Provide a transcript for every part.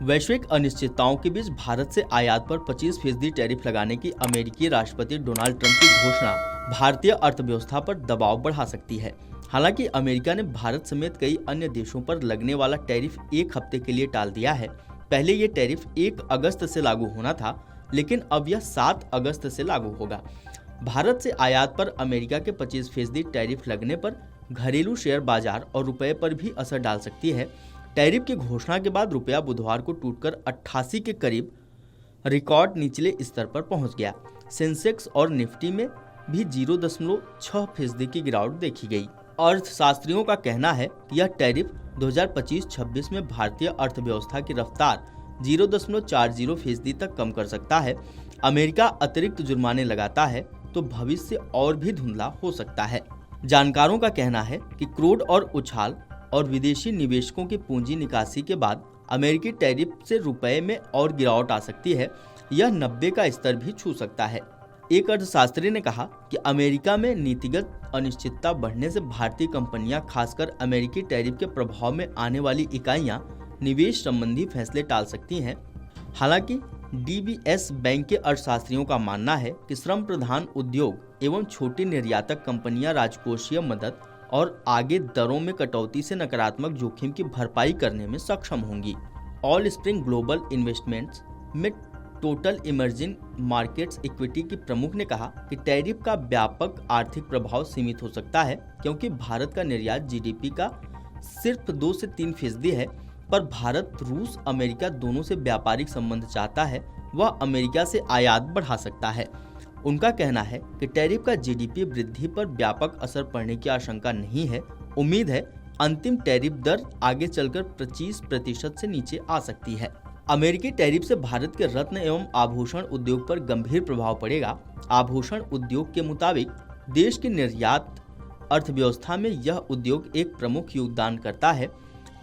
वैश्विक अनिश्चितताओं के बीच भारत से आयात पर 25% टैरिफ लगाने की अमेरिकी राष्ट्रपति डोनाल्ड ट्रंप की घोषणा भारतीय अर्थव्यवस्था पर दबाव बढ़ा सकती है। हालांकि अमेरिका ने भारत समेत कई अन्य देशों पर लगने वाला टैरिफ एक हफ्ते के लिए टाल दिया है। पहले ये टैरिफ 1 अगस्त से लागू होना था, लेकिन अब यह 7 अगस्त से लागू होगा। भारत से आयात पर अमेरिका के 25% टैरिफ लगने पर घरेलू शेयर बाजार और रुपए पर भी असर डाल सकती है। टैरिफ की घोषणा के बाद रुपया बुधवार को टूटकर 88 के करीब रिकॉर्ड निचले स्तर पर पहुंच गया। सेंसेक्स और निफ्टी में भी 0.6% की गिरावट देखी गई। अर्थशास्त्रियों का कहना है कि यह टैरिफ 2025-26 में भारतीय अर्थव्यवस्था की रफ्तार 0.40% तक कम कर सकता है। अमेरिका अतिरिक्त जुर्माने लगाता है तो भविष्य और भी धुंधला हो सकता है। जानकारों का कहना है कि क्रूड और उछाल और विदेशी निवेशकों की पूंजी निकासी के बाद अमेरिकी टैरिफ से रुपए में और गिरावट आ सकती है। यह 90 का स्तर भी छू सकता है। एक अर्थशास्त्री ने कहा कि अमेरिका में नीतिगत अनिश्चितता बढ़ने से भारतीय कंपनियां, खासकर अमेरिकी टैरिफ के प्रभाव में आने वाली इकाइयां, निवेश संबंधी फैसले टाल सकती हैं। हालांकि डीबीएस बैंक के अर्थशास्त्रियों का मानना है कि श्रम प्रधान उद्योग एवं छोटी निर्यातक कंपनियां राजकोषीय मदद और आगे दरों में कटौती से नकारात्मक जोखिम की भरपाई करने में सक्षम होंगी। ऑल स्प्रिंग ग्लोबल इन्वेस्टमेंट्स में टोटल इमर्जिंग मार्केट्स इक्विटी की प्रमुख ने कहा कि टैरिफ का व्यापक आर्थिक प्रभाव सीमित हो सकता है, क्योंकि भारत का निर्यात जीडीपी का सिर्फ 2 से 3% है। पर भारत रूस अमेरिका दोनों से व्यापारिक संबंध चाहता है, वह अमेरिका से आयात बढ़ा सकता है। उनका कहना है कि टैरिफ का जीडीपी वृद्धि पर व्यापक असर पड़ने की आशंका नहीं है। उम्मीद है अंतिम टैरिफ दर आगे चलकर 25% से नीचे आ सकती है। अमेरिकी टैरिफ से भारत के रत्न एवं आभूषण उद्योग पर गंभीर प्रभाव पड़ेगा। आभूषण उद्योग के मुताबिक देश की निर्यात अर्थव्यवस्था में यह उद्योग एक प्रमुख योगदान करता है।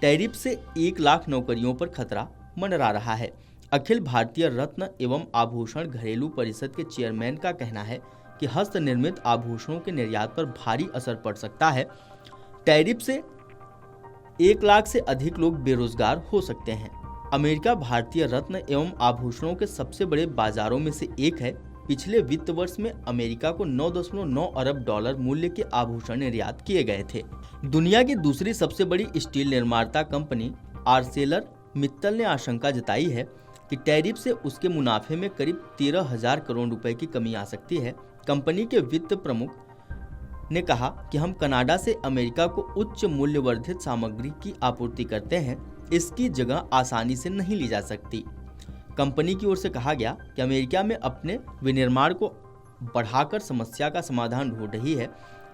टैरिफ से 1 लाख नौकरियों पर खतरा मंडरा रहा है। अखिल भारतीय रत्न एवं आभूषण घरेलू परिषद के चेयरमैन का कहना है कि हस्त निर्मित आभूषणों के निर्यात पर भारी असर पड़ सकता है। टैरिफ से 1 लाख से अधिक लोग बेरोजगार हो सकते हैं। अमेरिका भारतीय रत्न एवं आभूषणों के सबसे बड़े बाजारों में से एक है। पिछले वित्त वर्ष में अमेरिका को 9.9 अरब डॉलर मूल्य के आभूषण निर्यात किए गए थे। दुनिया की दूसरी सबसे बड़ी स्टील निर्माता कंपनी आर्सेलर मित्तल ने आशंका जताई है कि टैरिफ से उसके मुनाफे में करीब 13,000 करोड़ रुपए की कमी आ सकती है। कंपनी के वित्त प्रमुख ने कहा कि हम कनाडा से अमेरिका को उच्च मूल्य वर्धित सामग्री की आपूर्ति करते हैं, इसकी जगह आसानी से नहीं ली जा सकती। कंपनी की ओर से कहा गया कि अमेरिका में अपने विनिर्माण को बढ़ाकर समस्या का समाधान ढूंढ रही है।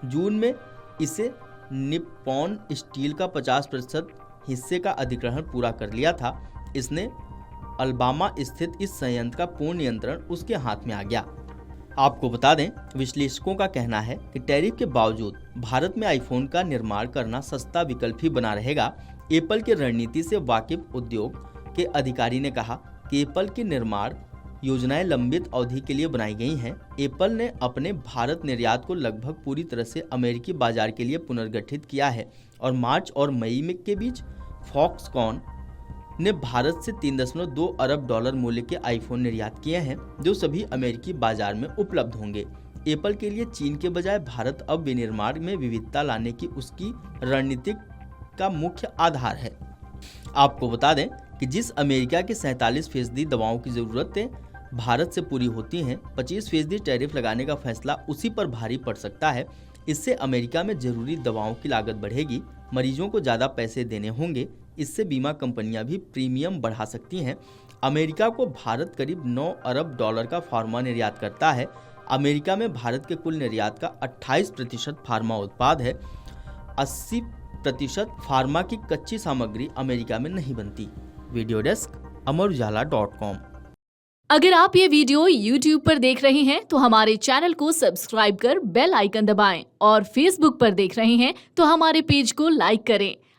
जून में इसे निप्पॉन स्टील का 50% हिस्से का अधिग्रहण पूरा कर लिया था। इसने अल्बामा स्थित इस संयंत्र का पूर्ण नियंत्रण उसके हाथ में आ गया। आपको बता दें, विश्लेषकों का कहना है कि टैरिफ के बावजूद भारत में आईफोन का निर्माण करना सस्ता विकल्प ही बना रहेगा। एप्पल की रणनीति से वाकिफ उद्योग के अधिकारी ने कहा कि एप्पल की निर्माण योजनाएं लंबित अवधि के लिए बनाई गई हैं। एप्पल ने अपने भारत निर्यात को लगभग पूरी तरह से अमेरिकी बाजार के लिए पुनर्गठित किया है और मार्च और मई में के बीच फॉक्सकॉन ने भारत से 3.2 अरब डॉलर मूल्य के आईफोन निर्यात किए हैं, जो सभी अमेरिकी बाजार में उपलब्ध होंगे। एप्पल के लिए चीन के बजाय भारत अब विनिर्माण में विविधता लाने की उसकी रणनीति का मुख्य आधार है। आपको बता दें कि जिस अमेरिका की 47% दवाओं की ज़रूरतें भारत से पूरी होती हैं, 25% टैरिफ लगाने का फैसला उसी पर भारी पड़ सकता है। इससे अमेरिका में जरूरी दवाओं की लागत बढ़ेगी, मरीजों को ज़्यादा पैसे देने होंगे। इससे बीमा कंपनियां भी प्रीमियम बढ़ा सकती हैं। अमेरिका को भारत करीब 9 अरब डॉलर का फार्मा निर्यात करता है। अमेरिका में भारत के कुल निर्यात का 28% फार्मा उत्पाद है। 80% फार्मा की कच्ची सामग्री अमेरिका में नहीं बनती। Video desk Amarujala dot com. अगर आप ये वीडियो YouTube पर देख रहे हैं तो हमारे चैनल को सब्सक्राइब कर बेल आइकन दबाएं और Facebook पर देख रहे हैं तो हमारे पेज को लाइक करें।